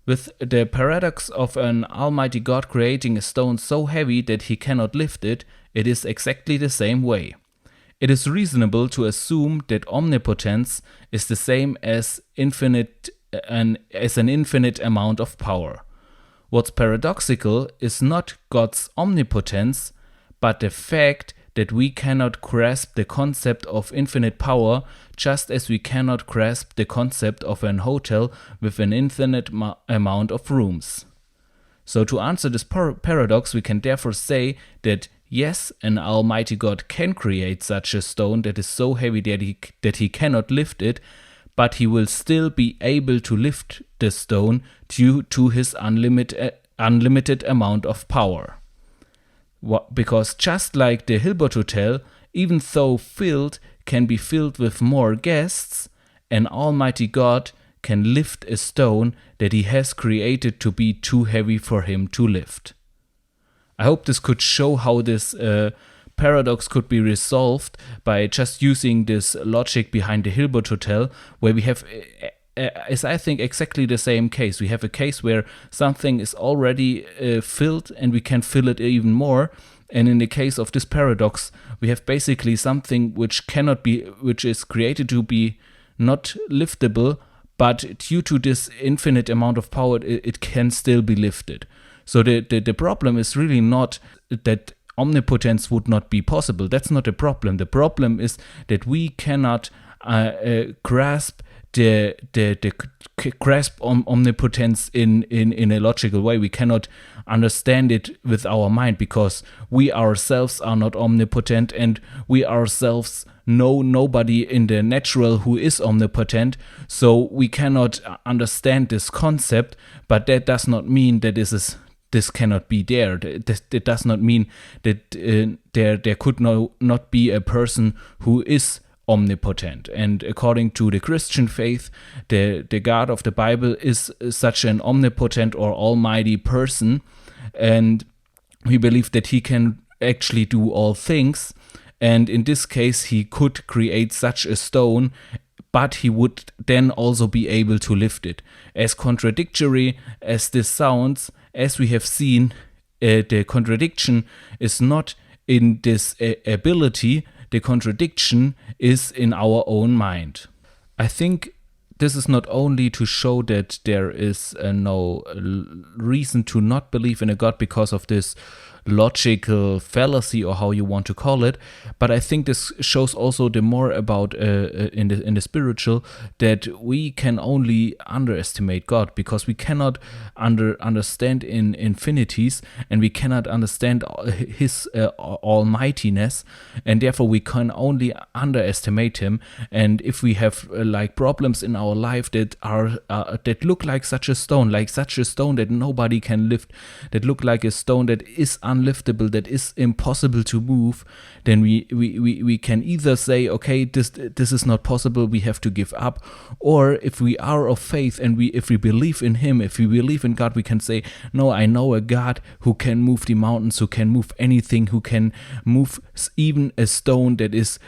With the paradox of an almighty God creating a stone so heavy that he cannot lift it, it is exactly the same way. It is reasonable to assume that omnipotence is the same as an infinite amount of power. What's paradoxical is not God's omnipotence, but the fact that we cannot grasp the concept of infinite power, just as we cannot grasp the concept of an hotel with an infinite amount of rooms. So to answer this paradox, we can therefore say that yes, an almighty God can create such a stone that is so heavy that he cannot lift it, but he will still be able to lift the stone due to his unlimited amount of power. Because just like the Hilbert Hotel, even though filled can be filled with more guests, an almighty God can lift a stone that he has created to be too heavy for him to lift. I hope this could show how this paradox could be resolved by just using this logic behind the Hilbert Hotel, where we have, as I think, exactly the same case. We have a case where something is already filled and we can fill it even more. And in the case of this paradox, we have basically something which is created to be not liftable, but due to this infinite amount of power, it can still be lifted. So the problem is really not that omnipotence would not be possible. That's not a problem. The problem is that we cannot grasp omnipotence in a logical way. We cannot understand it with our mind because we ourselves are not omnipotent, and we ourselves know nobody in the natural who is omnipotent, so we cannot understand this concept. But that does not mean that this cannot be there. That does not mean that there could not be a person who is omnipotent. And according to the Christian faith, the God of the Bible is such an omnipotent or almighty person, and we believe that he can actually do all things. And in this case, he could create such a stone, but he would then also be able to lift it. As contradictory as this sounds, as we have seen, the contradiction is not in this ability, the contradiction is in our own mind. I think this is not only to show that there is no reason to not believe in a God because of this logical fallacy, or how you want to call it, but I think this shows also the more about in the spiritual, that we can only underestimate God because we cannot understand in infinities, and we cannot understand his almightiness, and therefore we can only underestimate him. And if we have like problems in our life that are that look like such a stone that nobody can lift, that look like a stone that is unliftable, that is impossible to move, then we can either say, okay, this is not possible, we have to give up. Or if we are of faith and if we believe in him, if we believe in God, we can say, no, I know a God who can move the mountains, who can move anything, who can move even a stone that is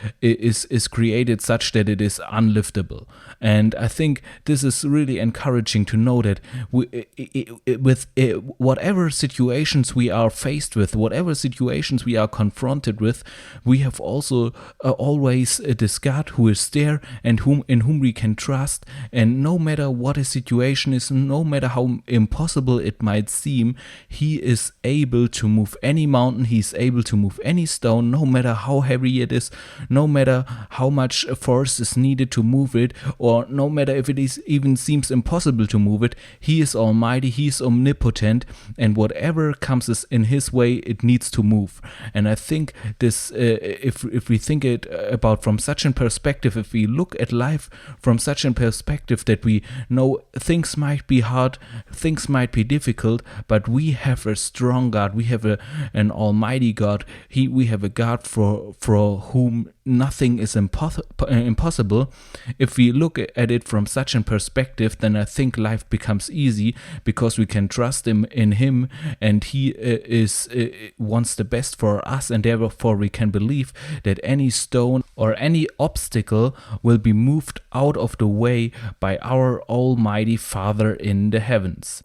created such that it is unliftable. And I think this is really encouraging to know that with whatever situations we are faced with, whatever situations we are confronted with, we have also always this God who is there and in whom we can trust. And no matter what a situation is, no matter how impossible it might seem, he is able to move any mountain, he is able to move any stone, no matter how heavy it is, no matter how much force is needed to move it, or no matter if it even seems impossible to move it. He is almighty, he is omnipotent, and whatever comes in his way, it needs to move. And I think this, if we think it about from such a perspective, if we look at life from such a perspective, that we know things might be hard, things might be difficult, but we have a strong God, we have an almighty God, we have a God for whom nothing is impossible. If we look at it from such a perspective, then I think life becomes easy, because we can trust in him, and he wants the best for us, and therefore we can believe that any stone or any obstacle will be moved out of the way by our Almighty Father in the heavens.